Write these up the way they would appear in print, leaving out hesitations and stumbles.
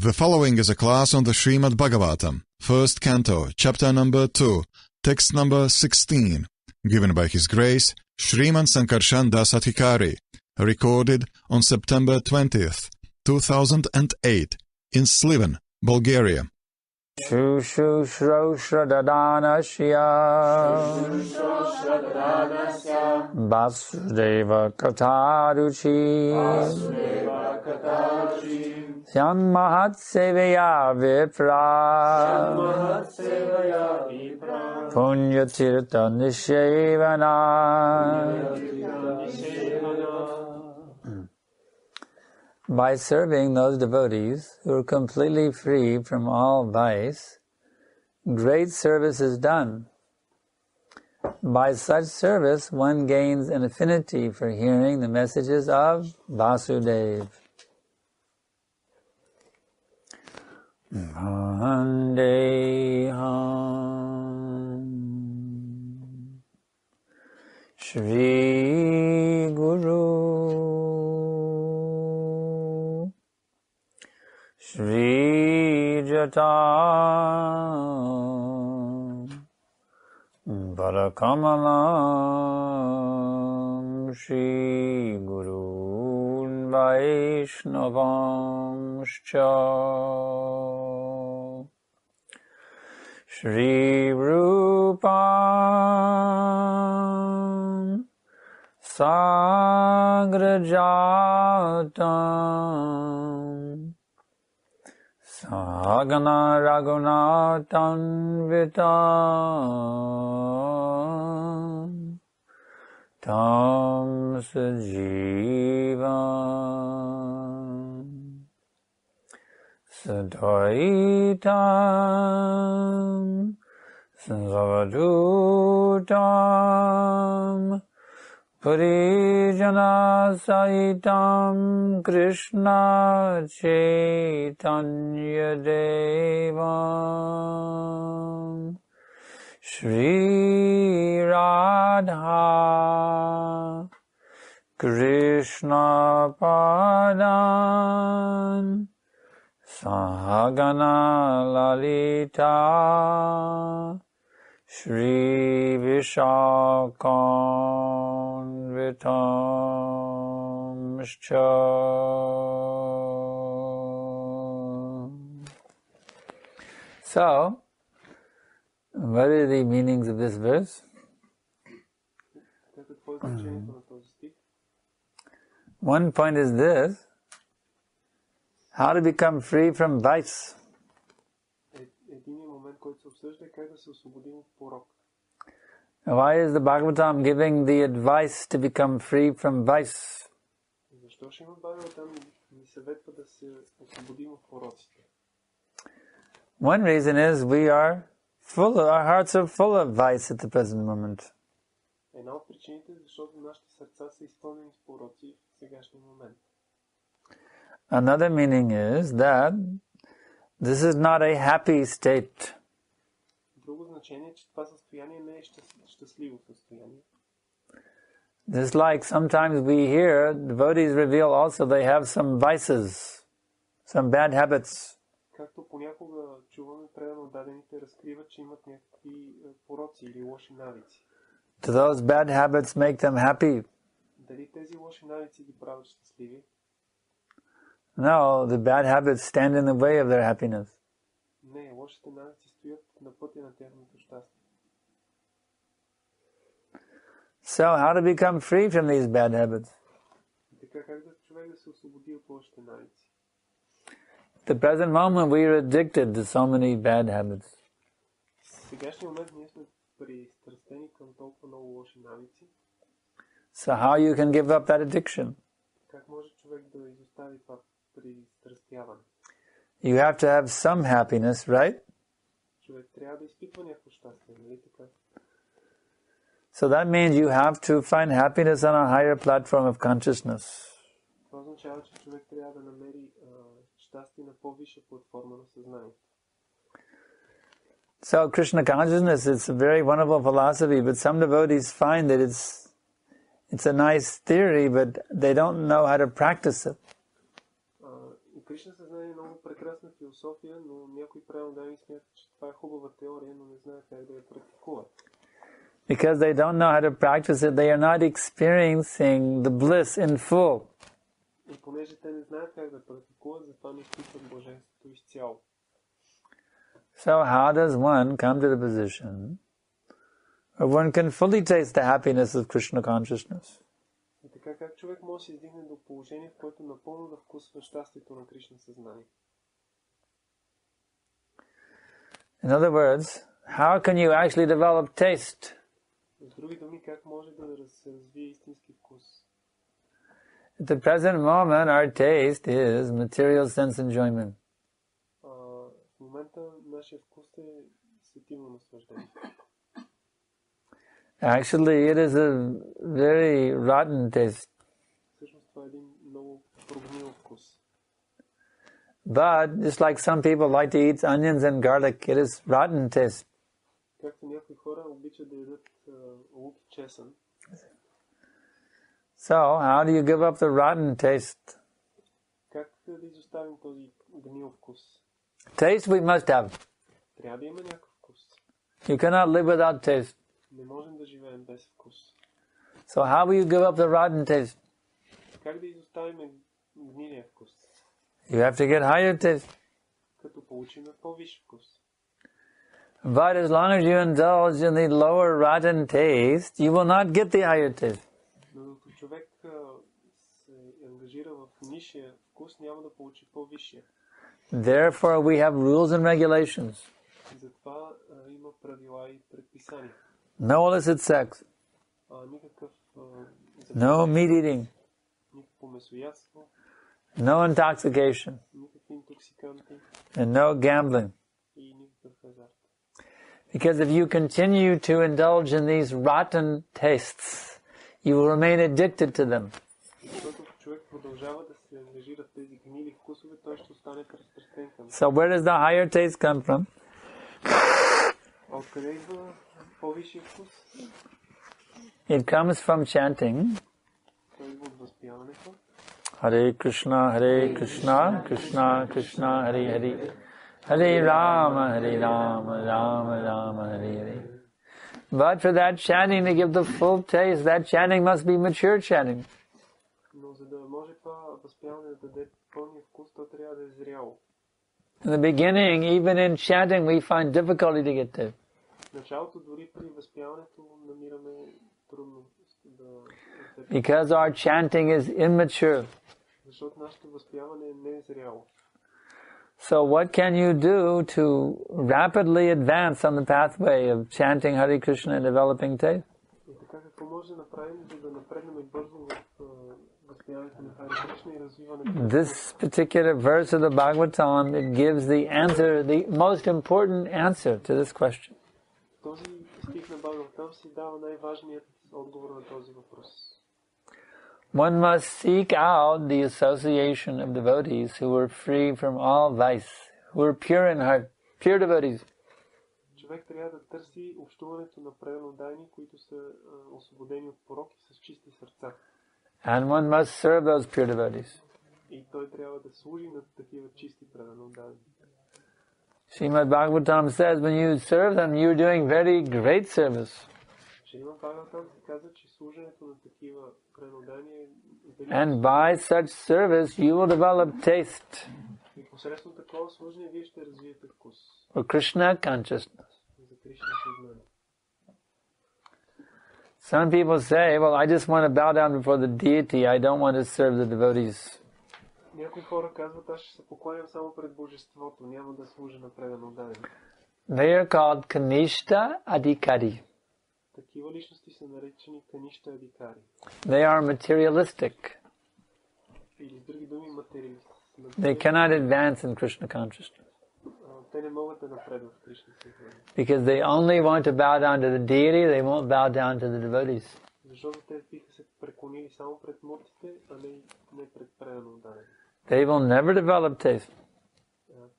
The following is a class on the Srimad Bhagavatam, first canto, chapter number 2, text number 16, given by His Grace, Sriman Sankarshan Das Adhikari, recorded on September 20th, 2008, in Sliven, Bulgaria. Shushushroshradhanasya Vasudeva Kataruchi Syanmahat Sevaya Vipra Punyatirtha Nishevana. By serving those devotees who are completely free from all vice, great service is done. By such service, one gains an affinity for hearing the messages of Vasudeva. Vandeham Shri Guru Shri Jata Varakamalam Shri Guru Vaishnavamscha Shri Rupam Sagrajatam Sagana Raghunatan Vitam Tam Sajivam Sadvaitam Savadutam Parijana Saitam Krishna Chaitanya Devam Shri Radha Krishna Padan Sahagana Lalita Shri Vishakanvitamscha. So, what are the meanings of this verse? One point is this: how to become free from vice. Why is the Bhagavatam giving the advice to become free from vice? One reason is our hearts are full of vice at the present moment. Another meaning is that this is not a happy state. Just like sometimes we hear devotees reveal also they have some vices, some bad habits. Do those bad habits make them happy? No, the bad habits stand in the way of their happiness. So, how to become free from these bad habits? At the present moment, we are addicted to so many bad habits. So, how you can give up that addiction? You have to have some happiness, right? So that means you have to find happiness on a higher platform of consciousness. So Krishna consciousness, it's a very wonderful philosophy, but some devotees find that it's a nice theory, but they don't know how to practice it. Кришна съзнание е много прекрасна философия, но някои преданодайни смятат, че това е хубава теория, но не знаят как да я практикуват. Because they don't know how to practice it, they are not experiencing the bliss in full. И понеже те не знаят как да практикуват, затова не изпитват блаженството изцяло. So how does one come to the position where one can fully taste the happiness of Krishna consciousness? И така как човек може да се издигне до положение, в което напълно да вкусва щастието на Кришна съзнание? In other words, how can you actually develop taste? С други думи, как може да се развие истински вкус? At the present moment, our taste is material sense enjoyment. В момента нашия вкус е сетивно наслаждение. Actually, it is a very rotten taste. Всъщност това е един много прогнил вкус. But just like some people like to eat onions and garlic, it is rotten taste. Както някои хора обичат да ядат лук и чесън. So, how do you give up the rotten taste? Как да изоставим този гнил вкус? Taste we must have. Трябва да има някакъв вкус. You cannot live without taste. Не можем да живеем без вкус. So how will you give up the rotten taste? Как да изоставим гнилия вкус? You have to get higher taste. Като получим по-висш вкус. But as long as you indulge in the lower rotten taste, you will not get the higher taste. Но докато човек се ангажира в нисшия вкус, няма да получи по-висшия. Therefore, we have rules and regulations. Затова има правила и предписания. No illicit sex. Никакъв No meat eating. никакво месоядство, No intoxication. никакви интоксиканти And no gambling. и никакъв хазарт. Because if you continue to indulge in these rotten tastes, you will remain addicted to them. Защото човек продължава да се ангажира в тези гнили вкусове, той ще остане пристрастен към. So where does the higher taste come from? Откъде идва по-висшия вкус? It comes from chanting. Той идва от възпяването. Hare Krishna, Krishna Krishna, Hare Hare. Hare Rama, Rama Rama, Hare Hare. But for that chanting to give the full taste, that chanting must be mature chanting. Но за да може това възпяване да даде пълния вкус, то трябва да е зряло. In the beginning, even in chanting, we find difficulty to get there. В началото, дори при възпяването, намираме трудно да... Because our chanting is immature. Защото нашето възпяване не е зряло. So what can you do to rapidly advance on the pathway of chanting Hare Krishna and developing taste? И така, какво може да направим, за да напреднем бързо в възпяването на Харе Кришна и развиването? This particular verse of the Bhagavatam, it gives the answer, the most important answer to this question. Този стих на Бхагаватам си дава най-важният отговор на този въпрос. One must seek out the association of devotees who are free from all vice, who are pure in heart, pure devotees. Човек трябва да търси общуването на преданодайни, които са освободени от порок и с чисти сърца. And one must serve those pure devotees. И той трябва да служи на такива чисти преданодайни. Srimad Bhagavatam says when you serve them, you're doing very great service. Srimad Bhagavatam се казва, че служенето на такива преданодайни е велико. And by such service, you will develop taste И посредством такова служение вие ще развиете вкус for Krishna consciousness. за Кришна съзнание. Some people say, well, I just want to bow down before the deity. I don't want to serve the devotees. Някои хора казват, аз ще се покланям само пред Божеството, няма да служа на преданодайни. They are called Kanishta Adhikari. Такива личности са наречени Каништа Адхикари. They are materialistic. Или с други думи материалисти. They cannot advance in Krishna consciousness. Те не могат да напредват в Кришна съзнание. Because they only want to bow down to the deity, they won't bow down to the devotees. Защото те биха се преклонили само пред муртите, а не пред преданодайни. They will never develop taste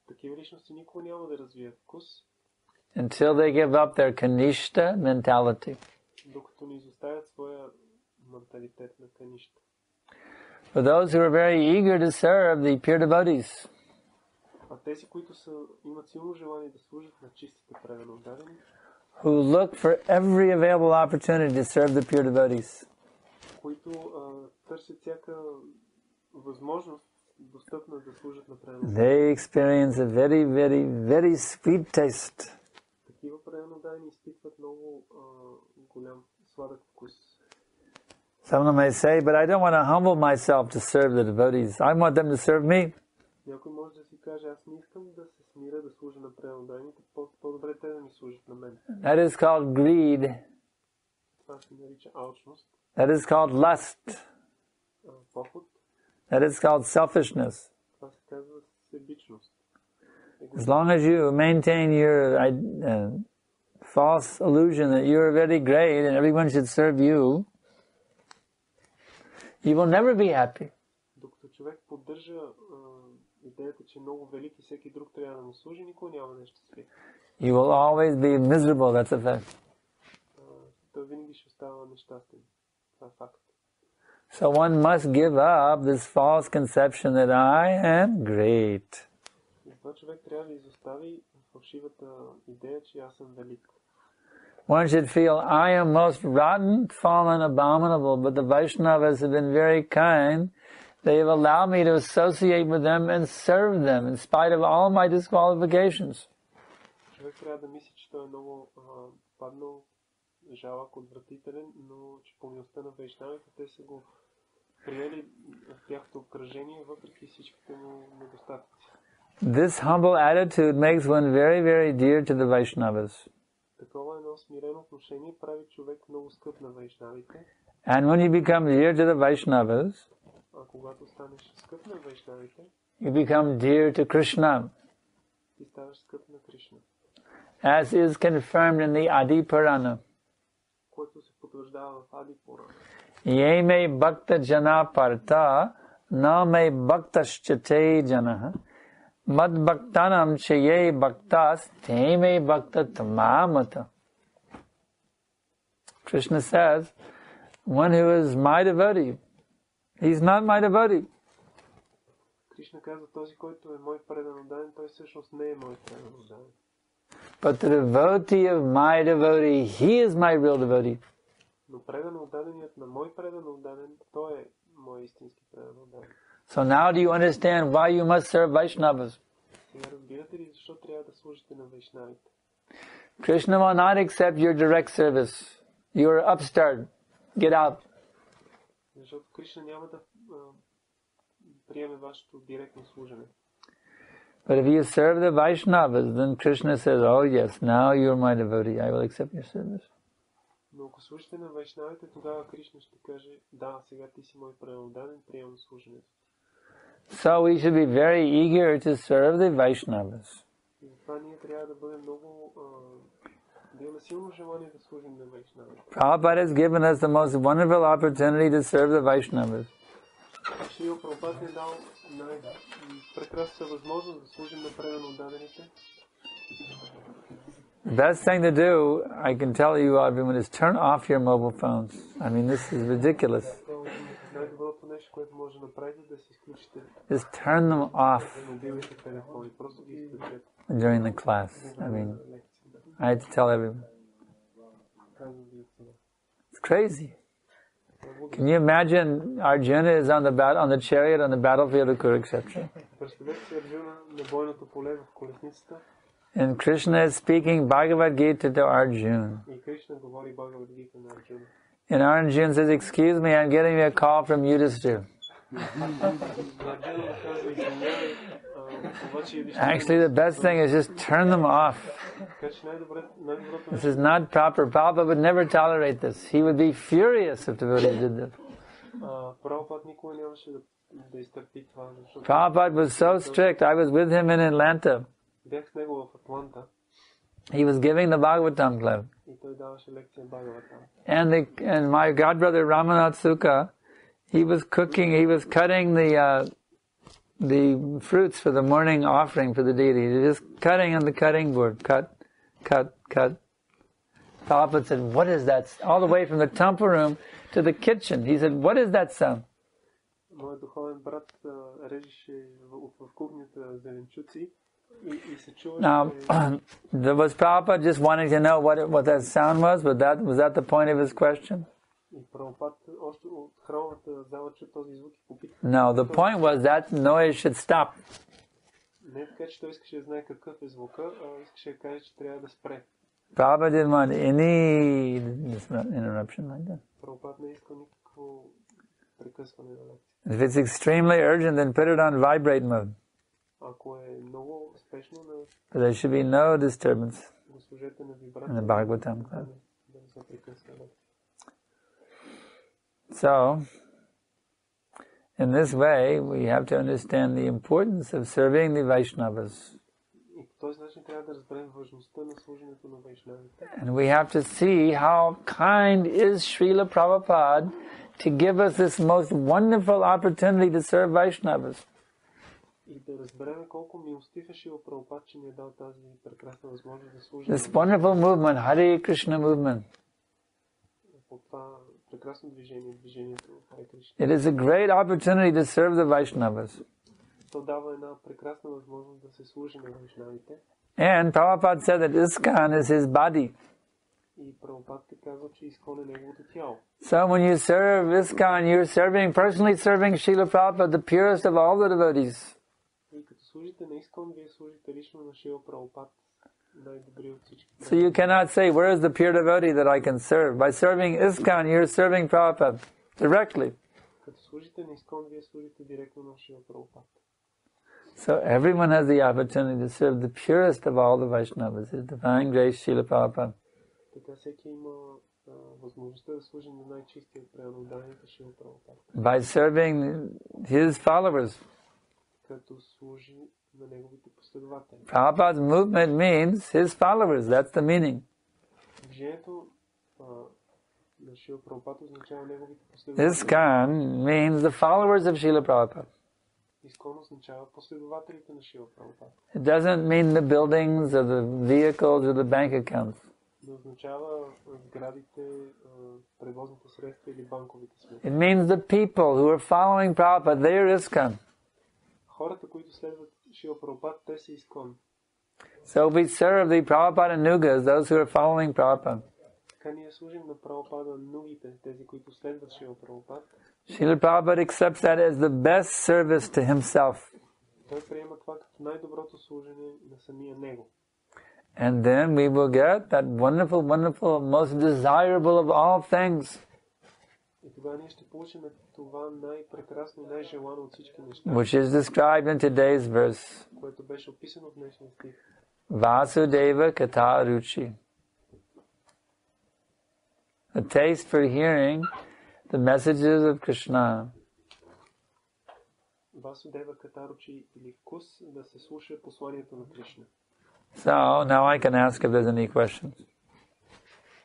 Такива личности никога няма да развият вкус, until they give up their Kanishta mentality. докато не изоставят своя менталитет на Каништа. For those who are very eager to serve the pure devotees. А тези, които имат силно желание да служат на чистите преданно отдадени, who look for every available opportunity to serve the pure devotees. които търсят всяка възможност достъпна да служат на преданно. They experience a very, very, very sweet taste. Такива преданно отдадени изпитват много голям сладък вкус. Some of them may say, but I don't want to humble myself to serve the devotees. I want them to serve me. Някой може да си каже, аз не искам да се смиря да служа на преданно отдаdeните, по-добре те да ми служат на мен. That is called greed. Това се нарича алчност. That is called lust. Поход. That is called selfishness. Това се казва себичност. As long as you maintain your false illusion that you are very great and everyone should serve you, you will never be happy. Докато човек поддържа идеята, че е много велик и всеки друг трябва да му служи, никой няма да е щастлив. You will always be miserable, that's a fact. Той винаги ще остава нещастен. Това е факт. So one must give up this false conception that I am great. Затова човек трябва да изостави фалшивата идея, че аз съм велик. One should feel, I am most rotten, fallen, abominable, but the Vaishnavas have been very kind. They have allowed me to associate with them and serve them in spite of all my disqualifications. Човек трябва да мисли, че той е много паднал, жалък, отвратителен, но че по милостта на вайшнавите те са го приели в тяхното обкръжение, въпреки всичките му недостатъци. This humble attitude makes one very, very dear to the Vaishnavas. Такова едно смирено отношение прави човек много скъп на вайшнавите. And when you become dear to the Vaishnavas, а когато станеш скъп на вайшнавите, you become dear to Krishna. Ти ставаш скъп на Кришна. As is confirmed in the Adi Purana. Което се потвърждава в Ади Пурана. Ye me bhakta jana parta, na me bhaktaschate janaha. Mad bhaktanam chaye bhaktas, te me bhakta tamamata. Krishna says, one who is my devotee, he's not my devotee. Кришна казва, този, който е мой предан отдаден, той всъщност не е мой предан отдаден. But the devotee of my devotee, he is my real devotee. Но предан отдаденият на мой предан отдаден, той е мой истински предан отдаден. So now do you understand why you must serve Vaishnavas? Сега разбирате ли защо трябва да служите на вайшнавите? Krishna will not accept your direct service. You are upstart. Get out. Защото Кришна няма да приеме вашето директно служене. But if you serve the Vaishnavas, then Krishna says, oh yes, now you are my devotee. I will accept your service. Но ако служите на вайшнавите, тогава Кришна ще каже, да, сега ти си мой предан отдаден, приемам служенето. So we should be very eager to serve the Vaishnavas. И затова ние трябва да бъдем много, да имаме силно желание да служим на вайшнавите. Prabhupada has given us the most wonderful opportunity to serve the Vaishnavas. Шрила Прабхупад ни е дал най-прекрасната възможност да служим на предан отдадените. The best thing to do, I can tell you everyone, is turn off your mobile phones. I mean, this is ridiculous. Най-доброто нещо, което може да направите, да си изключите Just turn them off мобилните телефони. Просто ги изключете. during the class. I mean, I had to tell everyone. It's crazy. Can you imagine Arjuna is on the chariot on the battlefield of Kurukshetra? Представете си Арджуна на бойното поле в колесницата. And Krishna is speaking Bhagavad Gita to Arjuna. И Кришна говори Бхагавад Гита на Арджуна. And Arjuna says, excuse me, I'm getting a call from Yudhishthira. Actually, the best thing is just turn them off. This is not proper. Prabhupada would never tolerate this. He would be furious if devotees did this. Prabhupada was so strict. I was with him in Atlanta. He was giving the Bhagavatam club. And my godbrother Ramanath Sukha, he was cutting the fruits for the morning offering for the deity. He was just cutting on the cutting board. Cut. Prabhupada said, what is that? All the way from the temple room to the kitchen. He said, what is that sound? моят духовен брат режеше в кухнята зеленчуци и се чуваше... Now, was Prabhupada just wanting to know what that sound was? Was that the point of his question? И Прабхупад още от храмовата зала чу този звук и попита. No, the point was that noise should stop. Не така, че той искаше да знае какъв е звука, а искаше да каже, че трябва да спре. Prabhupada didn't want any interruption like that. Прабхупад не искал никакво прекъсване на лекция. If it's extremely urgent, then put it on vibrate mode. Ако е много спешно, But there should be no disturbance го служете на вибрация. in the Bhagavatam class. Да не се прекъсва лекция. So, in this way, we have to understand the importance of serving the Vaishnavas. И по този начин трябва да разберем важността на служенето на вайшнавите. And we have to see how kind is Srila Prabhupada to give us this most wonderful opportunity to serve Vaishnavas. И да разберем колко милостив е Шрила Прабхупад, че ни е дал тази прекрасна възможност да служим. This wonderful movement, Hare Krishna movement. По това прекрасно движението Харе Кришна. It is a great opportunity to serve the Vaishnavas. То дава една прекрасна възможност да се служи на вайшнавите. And Prabhupada said that ISKCON is his body. И Прабхупад те казва, че Искон е неговото тяло. So when you serve ISKCON, you're personally serving Srila Prabhupada, the purest of all the devotees. И като служите на Искон, вие служите лично на Шрила Прабхупад, най-добри от всички. So you cannot say, where is the pure devotee that I can serve? By serving ISKCON, you're serving Prabhupada directly. Като служите на Искон, вие служите директно на Шрила Прабхупад. So everyone has the opportunity to serve the purest of all the Vaishnavas, His Divine Grace, Srila Prabhupada. Така всеки има възможността да служи на най-чистия преамоданието Шрила Прабхупад. By serving his followers. Като служи на неговите последователи. Prabhupada's movement means his followers. That's the meaning. Движението на Шрила Прабхупад означава неговите последователи. ISKCON means the followers of Srila Prabhupada. Искон означава последователите на Шрила Прабхупад. It doesn't mean the buildings or the vehicles or the bank accounts. Не означава сградите, превозните средства или банковите сметки. It means the people who are following Prabhupada. They are ISKCON. Хората, които следват Шрила Прабхупад, те са Искон. So we serve the Prabhupada Nugas, those who are following Prabhupada. Така ние служим на Прабхупада нугите, тези, които следват Шрила Прабхупад. Srila Prabhupada accepts that as the best service to himself. Той приема това като най-доброто служене на самия него. And then we will get that wonderful, wonderful, most desirable of all things, И тогава ние ще получим това най-прекрасно и най-желано от всички неща, which is described in today's verse. което беше описано в днешния стих. Vasudeva Katha Ruchi. A taste for hearing the messages of Krishna. Васудева Катаручи или вкус да се слуша посланието на Кришна. So now I can ask if there's any questions.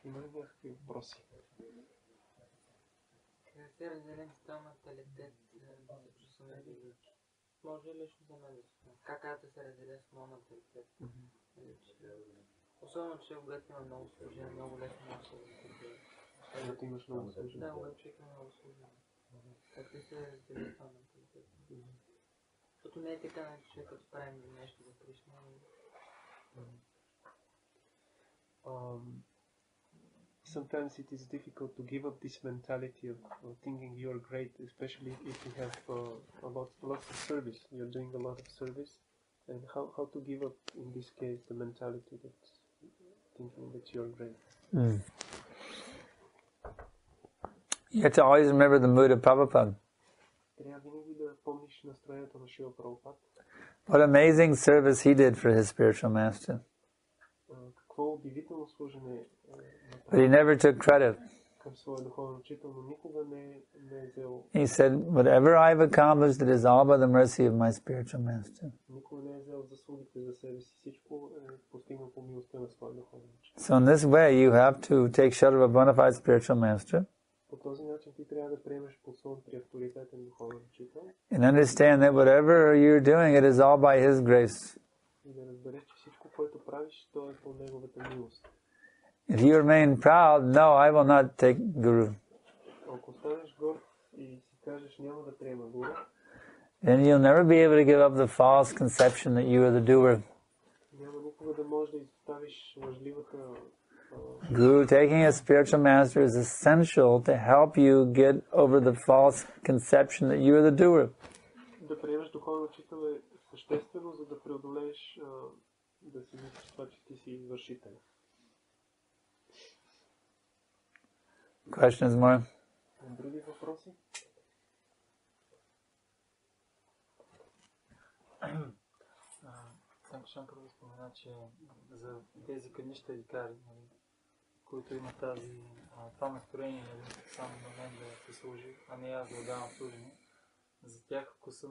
Има ли някакви въпроси? Може лично за мен как да се разделя с моят менталитет? Особено, че когато има много служение, много лесно може да се разделя. Когато имаш много служение. Да, когато човек има много служение. Как да се разделя с моят менталитет? Защото не е така, че човек като правим нещо за Кришна. Sometimes it is difficult to give up this mentality of thinking you are great, especially if you have lots of service. You're doing a lot of service, and how to give up in this case the mentality that thinking that you are great. You have to always remember the mood of Prabhupada. Трябва винаги да помниш настроението на Шрила Прабхупад. What amazing service he did for his spiritual master. Какво удивително служене But he never took credit. към своя духовен учител, но никога не е взел. He said, whatever I've accomplished, it is all by the mercy of my spiritual master. Никога не е взел заслугите за себе си. Всичко е постигнал по милостта на своя духовен учител. So in this way, you have to take shelter of a bona fide spiritual master По този начин ти трябва да приемеш подслон при авторитетен духовен учител and understand that whatever you're doing, it is all by his grace. и да разбереш, че всичко, което правиш, то е по неговата милост. If you remain proud, no, I will not take Guru. Ако останеш горд и си кажеш няма да приема гуру, then you'll never be able to give up the false conception that you are the doer. няма никога да можеш да изоставиш лъжливата Guru, taking a spiritual master is essential to help you get over the false conception that you are the doer. Да приемеш духовен учител е съществено, за да преодолееш да си мислиш това, че ти си извършител. Questions more? Други въпроси? Санкаршан първо спомена, че за тези канища Адхикари, които имат това настроение, само на мен да се служи, а не аз да давам служение, за тях вкуса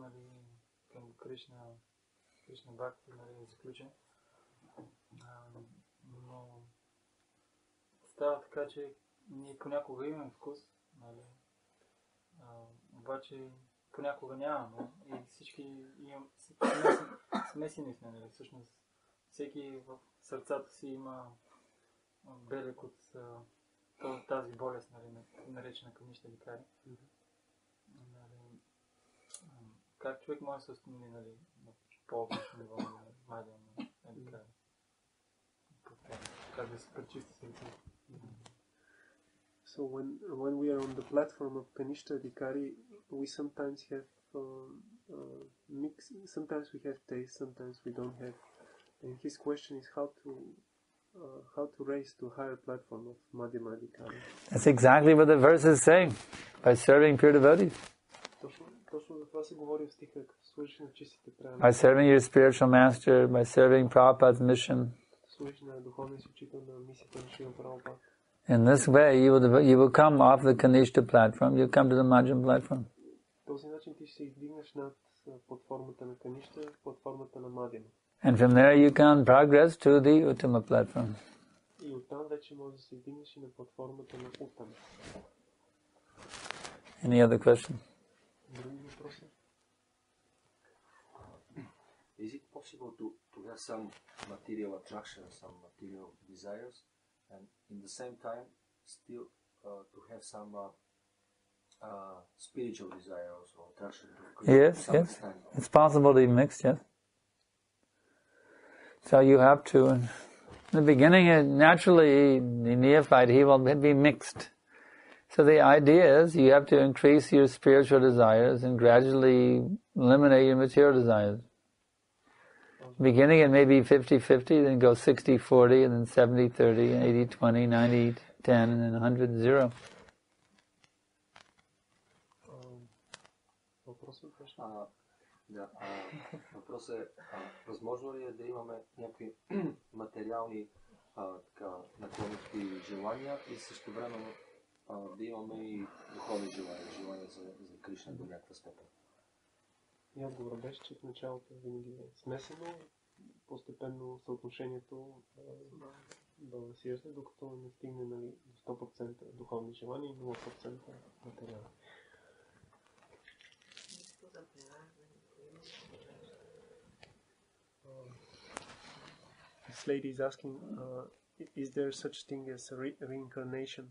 към Кришна Бхакти е заключен. Но става така, че ние понякога имаме вкус, обаче понякога нямаме и всички смесени сме, всъщност всеки в сърцата си има белег от тази болест, наречена канища Адхикари. Как човек може да се установи на по-общо ниво на майдия на Адхикари? Как да се пречисти сърцето? So when we are on the platform of Kanishta Adhikari, we sometimes have mix. Sometimes we have taste, sometimes we don't have. And his question is how to raise to a higher platform of Madhyama Adhikari. That's exactly what the verse is saying. By serving pure devotees. Точно за това се говори в стиха, като служиш на чистите преданни. By serving your spiritual master, by serving Prabhupada's mission. Служиш на духовния си учител на мисията на Шрила Прабхупада. In this way, you will come off the Kanishta platform, you come to the Madhyam platform. Този начин ти ще се издигнеш над платформата на Каништа, платформата на Мадhyama. And from there you can progress to the Uttama platform. И оттам вече може да се издигнеш и на платформата на Уттама. Any other question? Други въпроси? Is it possible to have some material attraction, some material desires, and in the same time still to have some spiritual desires or attraction to Krishna? Yes, yes. It's possible to be mixed, yes. So you have to, in the beginning, naturally, the neophyte, he will be mixed. So the idea is you have to increase your spiritual desires and gradually eliminate your material desires. Beginning it may be 50-50, then go 60-40, and then 70-30, 80-20, 90-10, and then 100-0. Въпрос е, възможно ли е да имаме някакви материални наклонности и желания и също времено да имаме и духовни желания за Кришна до някаква степен? И отговор беше, че в началото винаги е смесено, постепенно съотношението балансира се, докато не стигне до 100% духовни желания и 0% материал. This lady is asking, is there such thing as reincarnation?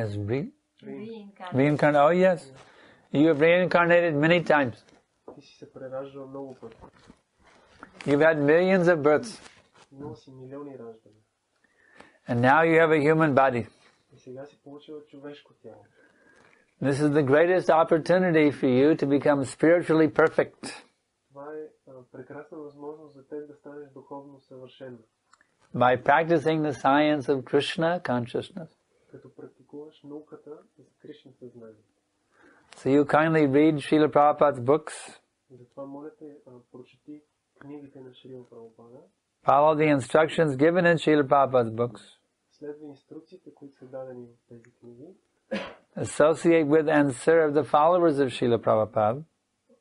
As reincarnation? Oh yes. You have reincarnated many times. Ти си се прераждал много пъти. You've had millions of births. Имал си милиони раждания. And now you have a human body. И сега си получил човешко тяло. This is the greatest opportunity for you to become spiritually perfect. Това е прекрасна възможност за теб да станеш духовно съвършен. By practicing the science of Krishna consciousness. Като практикуваш науката за Кришна съзнание. So you kindly read Srila Prabhupada's books. Затова моля те, прочети книгите на Шрила Прабхупада. Follow the instructions given in Srila Prabhupada's books. Следва инструкциите, които са дадени в тези книги. Associate with and serve the followers of Srila Prabhupada.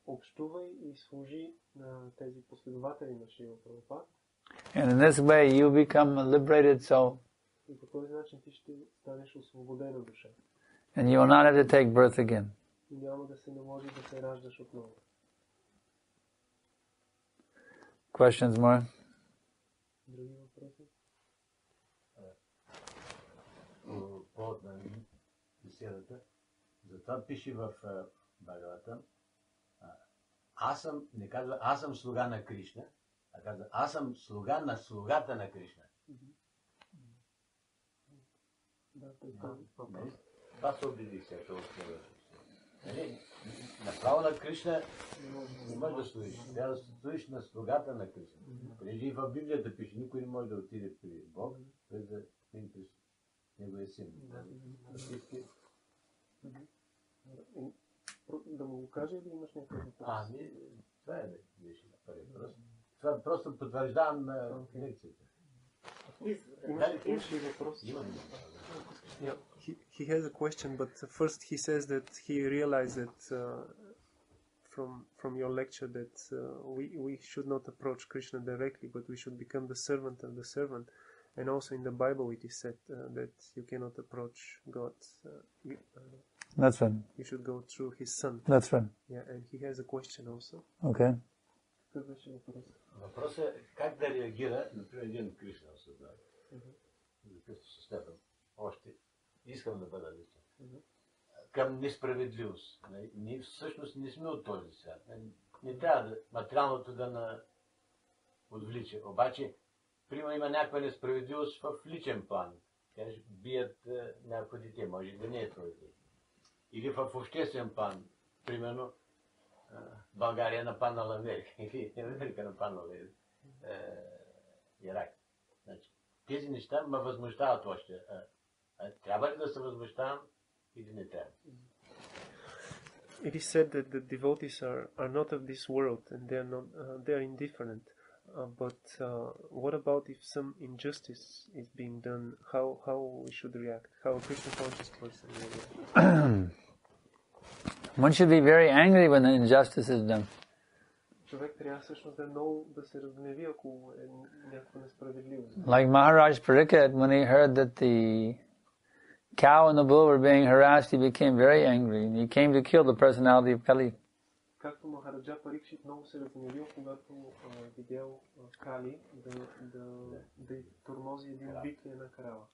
Общувай и служи на тези последователи на Шрила Прабхупада. And in this way you become a liberated soul. И по този начин ти ще станеш освободена душа. And you will not have to take birth again. И няма да се наложи да се раждаш отново. Questions more? Други въпроси? Повод на беседата Затова пише в Бхагавата, не казва, аз съм слуга на Кришна, а казва, аз съм слуга на слугата на Кришна. Това се убедих се, това направо на Кришна не можеш да стоиш. Трябва да стоиш на слугата на Кришна. Преди в Библията пише, никой не може да отиде при Бог, без да им през неговия син. Да му го кажа или имаш някакъв въпрос? Това е първи въпрос. Това просто потвърждавам лекцията. Имаш ли въпрос? Yeah, he has a question, but first he says that he realized that from your lecture that we should not approach Krishna directly, but we should become the servant of the servant. And also in the Bible it is said that you cannot approach God. That's right. You should go through his son. That's right. Yeah, and he has a question also. Okay. Въпросът е как да реагира, например, един Кришна осъзнава. Още искам да бъда личен. Към несправедливост. Ние всъщност не сме от този свят. Не трябва материалното да отвлича. Обаче, примерно има някаква несправедливост в личен план. Кажеш, бият някакво дете, може да не е твое дете. Или в обществен план. Примерно, България нападнала Америка. Или Америка нападнала Ирак. Значи, тези неща ме възмущават още. Трябва ли да се възмущавам или не трябва? It is said that the devotees are not of this world and they are indifferent. But what about if some injustice is being done? How we should react? How a Krishna conscious person will react? One should be very angry when the injustice is done. Човек трябва всъщност много да се разгневи, ако е някаква несправедливост. Like Maharaj Pariksit, when he heard that the cow and the bull were being harassed, he became very angry and he came to kill the personality of Kali. Както Махараджа Парикшит много се разгневил, когато видял Кали да тормози един бик и една крава.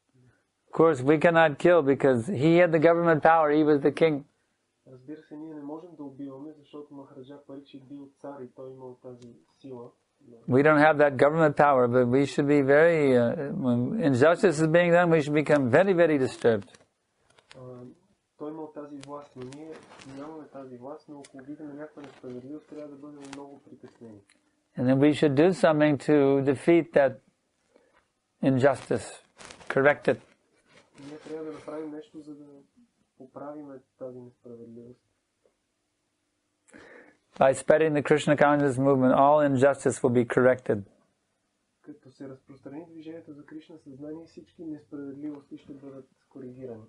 Of course, we cannot kill because he had the government power, he was the king. Разбира се, ние не можем да убиваме, защото Махараджа Парикшит бил цар и той имал тази сила. We don't have that government power, but we should be very, when injustice is being done, we should become very, very disturbed. Той имал тази власт, но ние нямаме тази власт, но ако видим някаква несправедливост, трябва да бъдем много притеснени. And then we should do something to defeat that injustice, correct it. Ние трябва да направим нещо, за да поправим тази несправедливост. By spreading the Krishna consciousness movement, all injustice will be corrected. Като се разпространи движението за Кришна съзнание, всички несправедливости ще бъдат коригирани.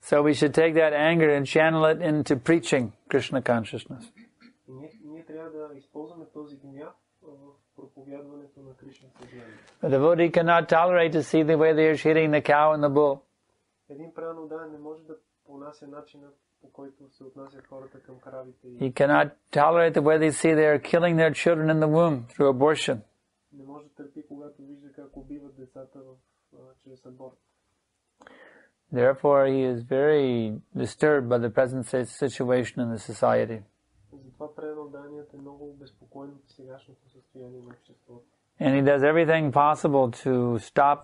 So we should take that anger and channel it into preaching Krishna consciousness. Ние трябва да използваме този гняв в проповядването на Кришна съзнание. A devotee cannot tolerate to see the way they are treating the cow and the bull. Един правилно ударен не може да понася начина, по който се отнасят хората към кравите. He cannot tolerate the way they see they are killing their children in the womb through abortion. Не може да търпи, когато вижда как убиват децата чрез аборт. Therefore, he is very disturbed by the present situation in the society. Затова преданният е много безпокоен от сегашното състояние на обществото. And he does everything possible to stop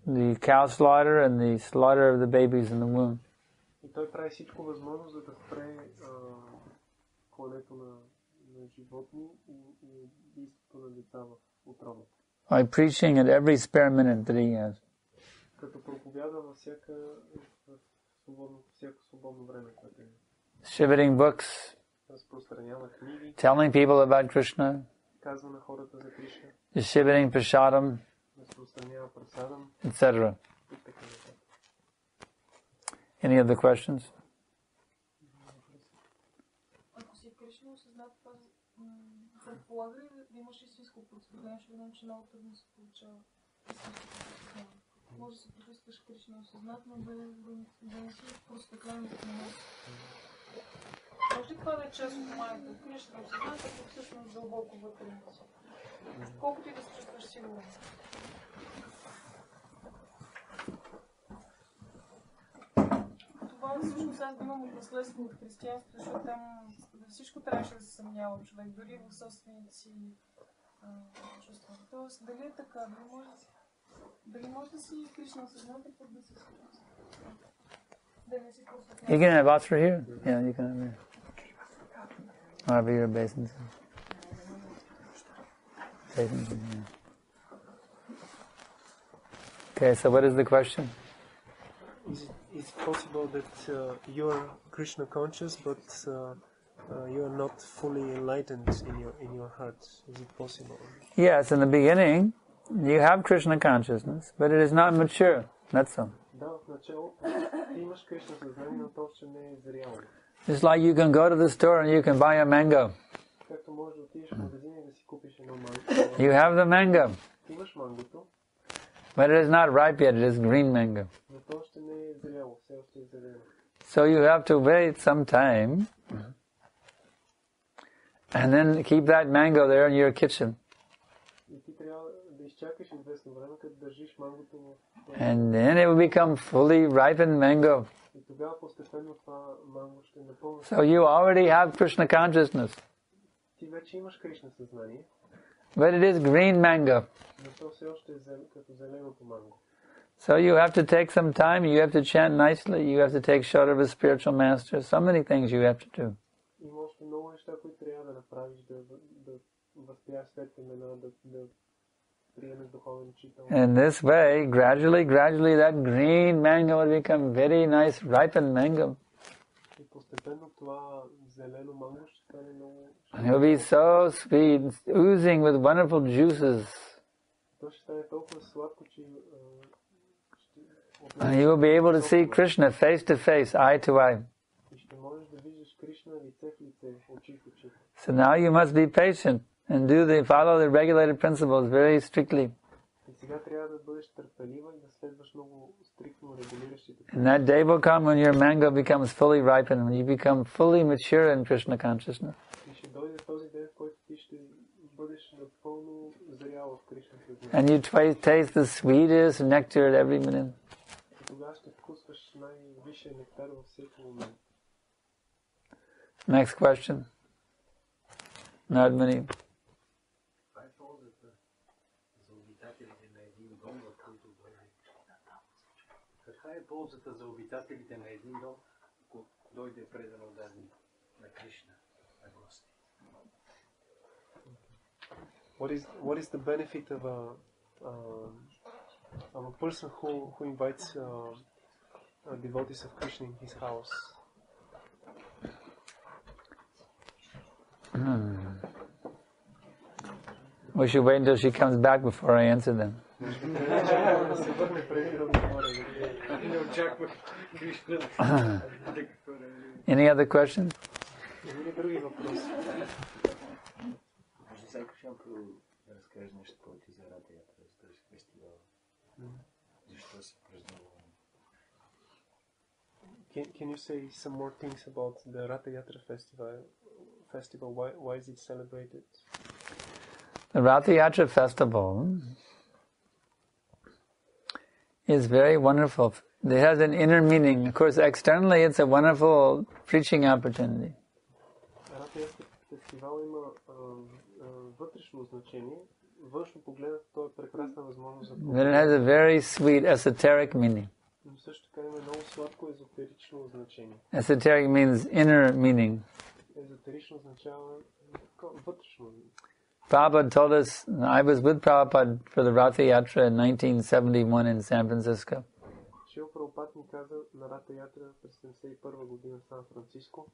the cow slaughter and the slaughter of the babies in the womb. И той прави всичко възможно, за да спре клането на животни и убийството на деца в утробата. By preaching at every spare minute that he has. Като проповядва във всяко свободно време, което е. Distributing books. Разпространява книги. Telling people about Krishna. Казва на хората за Кришна. Distributing prasadam. Разпространява прасадам. Etc. Any other questions? Ако си Кришна осъзнат това, предполага ли да имаш истинско просветление, защото знам, че много трудно се получава истинско просветление. Може да се прочувстваш Кришна осъзнат, но да не си просветлен в момента. Може ли това да е част от майната? Кришна осъзнат, ако всъщност дълбоко вътре не си. Колкото и да се чувстваш сигурно. това всъщност аз имам наследство от християнство, защото там всичко трябваше да се съмнява човек, дори в собствените си чувства. Тоест, дали е така, дали може да си Кришна осъзнат и пък да се да не си посветява. You can have Vatra here. Yeah, you can have here. Wherever your basins. Basins, yeah. Okay, so what is the question? Is it possible that you're Krishna conscious, but you are not fully enlightened in your heart? Is it possible? Yes, in the beginning, you have Krishna consciousness, but it is not mature. That's all. Да, в начало ти имаш Кришна съзнание, но то още не е зряло. Just like you can go to the store and you can buy a mango. Както можеш да отидеш в магазина и да си купиш едно манго. You have the mango, Ти имаш мангото, but it is not ripe yet. It is green mango. но то още не е зряло, все още е зелено. So you have to wait some time, and then keep that mango there in your kitchen. И ти трябва да изчакаш известно време, като държиш мангото в... And then it will become fully ripened mango. И тогава постепенно това манго ще напълни. So you already have Krishna consciousness, Ти вече имаш Кришна съзнание, but it is green mango. но то все още е като зеленото манго. So you have to take some time, you have to chant nicely, you have to take shelter of a spiritual master, so many things you have to do. Има още много неща, които трябва да направиш, да възпияш след имена, да приемеш духовен учител. In this way, gradually that green mango will become very nice ripened mango. И постепенно това зелено манго ще стане много... And it will be so sweet, oozing with wonderful juices. То ще стане толкова сладко, че... And you will be able to see Krishna face to face, eye to eye. И ще можеш да видиш Кришна лице в лице, очи в очи. So now you must be patient and follow the regulated principles very strictly. И сега трябва да бъдеш търпелива и да следваш много стриктно регулиращите. And that day will come when your mango becomes fully ripened, when you become fully mature in Krishna consciousness. И ще дойде този ден, в който ти ще бъдеш напълно зрял в Кришна съзнание. And you taste the sweetest nectar at every minute. И тогава ще вкусваш най-висшия нектар във всеки момент. Next question. Nardmani. Каква е ползата за обитателите на един дом, в който дойде? Каква е ползата за обитателите на един дом, ако дойде предано даден на Кришна, на гости? What is the benefit of a person who invites devotees of Krishna in his house? We should wait until she comes back before I answer them. Any other questions? Can you say some more things about the Ratha Yatra festival? Why is it celebrated? The Ratha Yatra festival is very wonderful. It has an inner meaning. Of course, externally it's a wonderful preaching opportunity. Ratha Yatra festival има вътрешно значение. Външно погледнато, то е прекрасна възможност за Then it has a very sweet esoteric meaning. Но също така има много сладко езотерично значение. Esoteric means inner meaning. Езотерично означава вътрешно. Prabhupada told us, I was with Prabhupada for the Ratha Yatra in 1971 in San Francisco. Шрила Прабхупад ми каза на Ratha Yatra през 1971 година в Сан Франциско.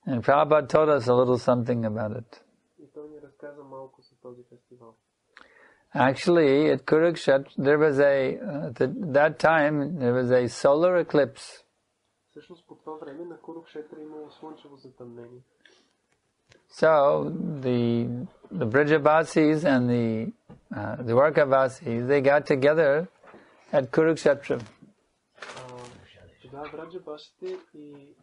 And Prabhupada told us a little something about it. И той ни разказа малко за този фестивал. Actually, at Kurukshetra, there was that time, there was a solar eclipse. Всъщност по това време на Курукшетра имало слънчево затъмнение. So, the Brajavasis and the Dwarkavasis, they got together at Kurukshetra. Тогава Браджабасите и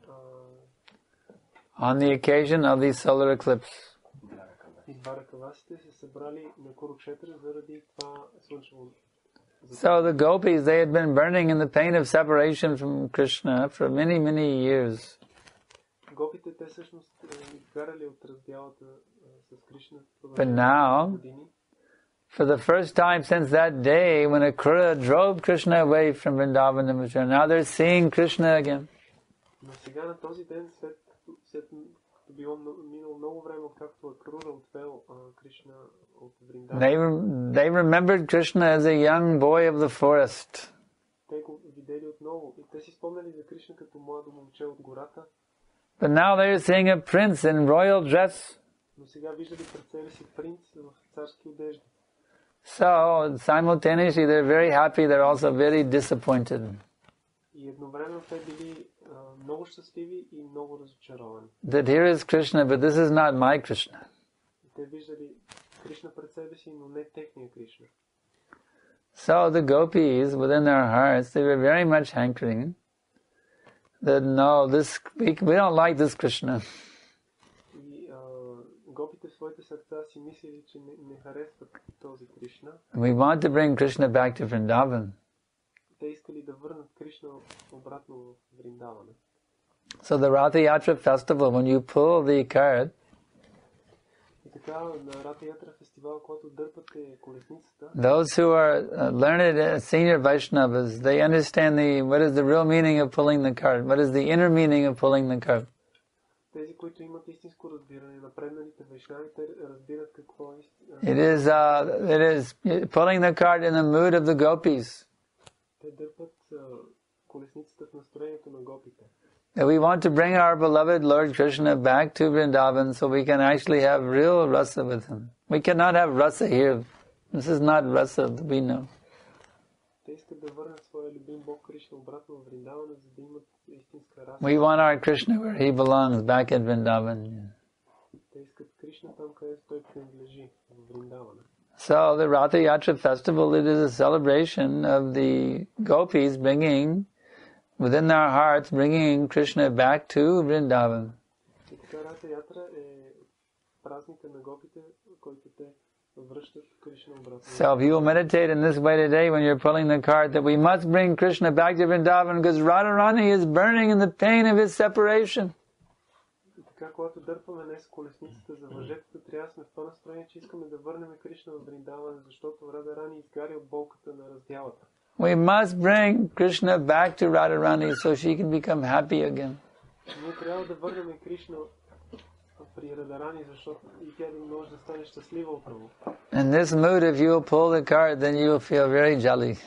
on the occasion of the solar eclipse. Дваракавасите се събрали на Курукшетра заради това слънчево. So the gopis, they had been burning in the pain of separation from Krishna for many, many years. Гопите, те всъщност изгарали от раздялата с Кришна. But now, for the first time since that day when Akrura drove Krishna away from Vrindavan and Mathura, now they're seeing Krishna again. Но сега на този ден, след било минало много време, откакто Акрура отвел Кришна от Вриндаван. They remembered Krishna as a young boy of the forest. Те го видели отново и те си спомнали за Кришна като младо момче от гората. But now they're seeing a prince in royal dress. Но сега виждали пред себе си принц в царски одежди. So simultaneously they're very happy, they're also very disappointed. И едновременно те били много щастливи и много разочаровани. That here is Krishna, but this is not my Krishna. Те виждали Кришна пред себе си, но не техния Кришна. So the gopis within their hearts, they were very much hankering that no, we don't like this Krishna. И гопите в своите сърца си мислили, че не харесват този Кришна. We want to bring Krishna back to Vrindavan. Те искали да върнат Кришна обратно в Вриндавана. So the Ratha Yatra festival, when you pull the cart, и така на Рата Ятра фестивал, когато дърпате колесницата, those who are learned senior Vaishnavas, they understand what is the real meaning of pulling the cart, what is the inner meaning of pulling the cart. Тези, които имат истинско разбиране, напредналите вайшнави, те разбират какво е. It is pulling the cart in the mood of the gopis. Те дърпат колесницата в настроението на гопите. That we want to bring our beloved Lord Krishna back to Vrindavan so we can actually have real rasa with him. We cannot have rasa here. This is not rasa that we know. Те искат да върнат своя любим Бог Кришна обратно в Вриндавана, за да имат истинска раса. We want our Krishna where he belongs, back at Vrindavan. Те искат Кришна там, където той принадлежи, в Вриндавана. So the Ratha Yatra festival, it is a celebration of the gopis bringing, within their hearts, bringing Krishna back to Vrindavan. И така Рата Ятра е празника на гопите, който те връщат Кришна обратно. So if you will meditate in this way today when you're pulling the cart, that we must bring Krishna back to Vrindavan because Radharani is burning in the pain of his separation. И така, когато дърпаме днес колесницата за въжетата, трябва да сме в това настроение, че искаме да върнем Кришна в Вриндаван, защото Радharani изгаря от болката на раздялата. We must bring Krishna back to Radharani so she can become happy again. Ние трябва да върнем Кришна при Радharani, защото и тя да може да стане щастлива отново. In this mood, if you will pull the cart, then you will feel very jolly.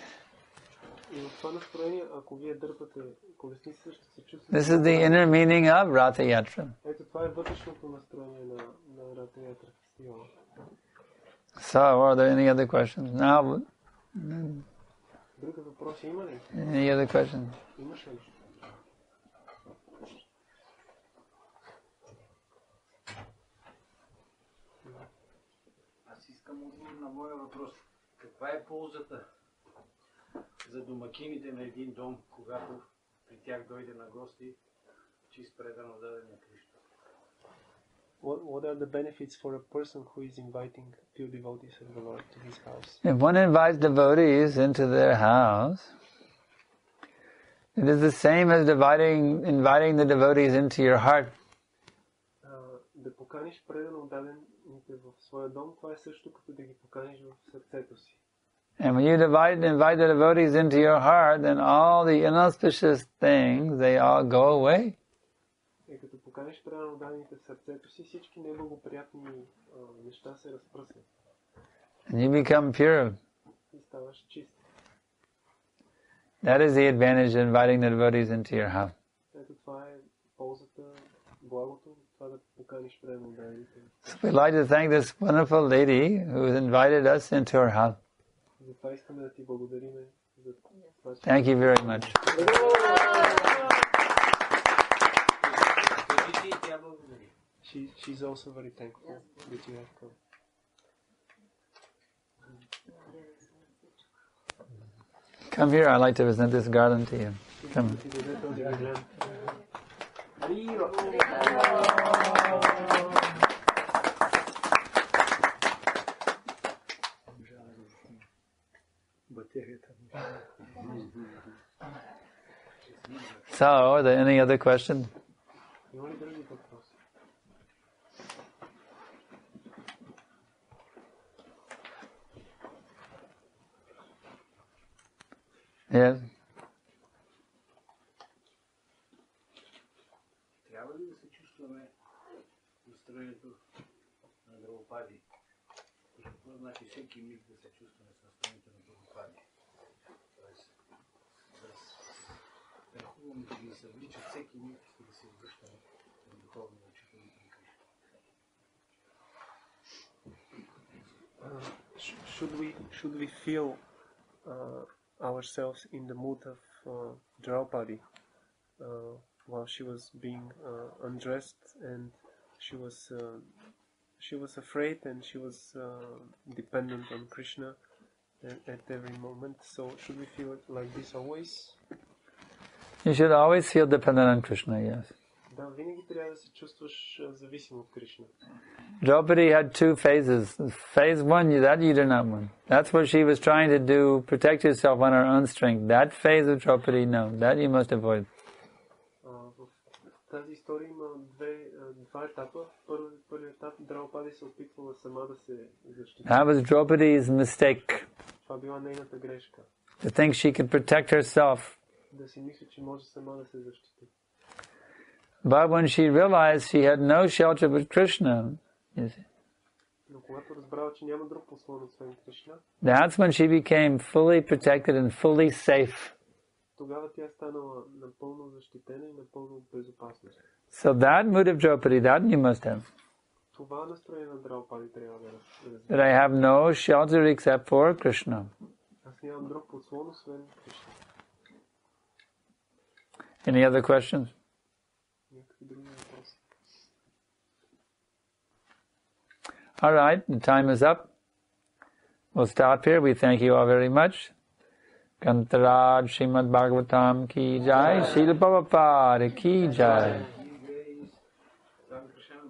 И в това настроение, ако вие дърпате колесницата, ще се чувствате. This is the inner meaning of Ratha Yatra. Ето това е вътрешното настроение на Рата Ятра фестивала. So, are there any other questions? Now, Други въпроси има ли? any other questions? Имаш ли? Аз искам отговор на моя въпрос. Каква е ползата за домакините на един дом, когато при тях дойде на гости чист предано дадения Кришна? What are the benefits for a person who is inviting pure devotees of the Lord to his house? If one invites devotees into their house, it is the same as inviting the devotees into your heart. Да поканиш предано дадените в своя дом, това е също като да ги поканиш в сърцето си. And when you invite the devotees into your heart, then all the inauspicious things, they all go away. И като поканиш предано дадените в сърцето си, всички неблагоприятни неща се разпръснат. And you become pure. И ставаш чист. That is the advantage of inviting the devotees into your house. Ето това е ползата, благото, това да поканиш предано дадените. So we'd like to thank this wonderful lady who has invited us into her house. Затова искаме да ти благодариме за това. Thank you very much. She's also very thankful that you have come. Come here, I'd like to present this garland to you. Come. Батерията. So, are there any other questions? Има ли други въпроси? Yes. Трябва ли да се чувстваме настроението на Драгопади? Какво значи всеки миг да се чувстваме с настроението на Драгопади? Тоест, да страхуваме да ги съвлича всеки миг, да се връщаме на духовно учително към Кришна. Should we feel ourselves in the mood of Draupadi while she was being undressed, and she was afraid, and she was dependent on Krishna at every moment. So should we feel like this always? You should always feel dependent on Krishna, yes. Да, винаги трябва да се чувстваш зависим от Кришна. Draupadi had two phases. Phase one, that you do not want. That's what she was trying to do, protect herself on her own strength. That phase of Draupadi, no, that you must avoid. В тази история има два етапа. Първият етап, Драупади се опитвала сама да се защити. That was Draupadi's mistake. Това била нейната грешка. To think she could protect herself. Да си мисли, че може сама да се защити. But when she realized she had no shelter but Krishna, you see, но когато разбрала, че няма друг послон освен Кришна, that's when she became fully protected and fully safe. Тогава тя станала напълно защитена и напълно безопасна. So that mood of Draupadi, that you must have. Това настроение на Драупади трябва да разбереш. That I have no shelter except for Krishna. Аз нямам друг послон освен Кришна. Any other questions? All right, the time is up. We'll stop here. We thank you all very much. Kantaraj Srimad Bhagavatam ki jai, Srila Prabhupada ki jai. Санкаршан,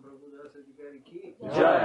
Адхикари ki Jai.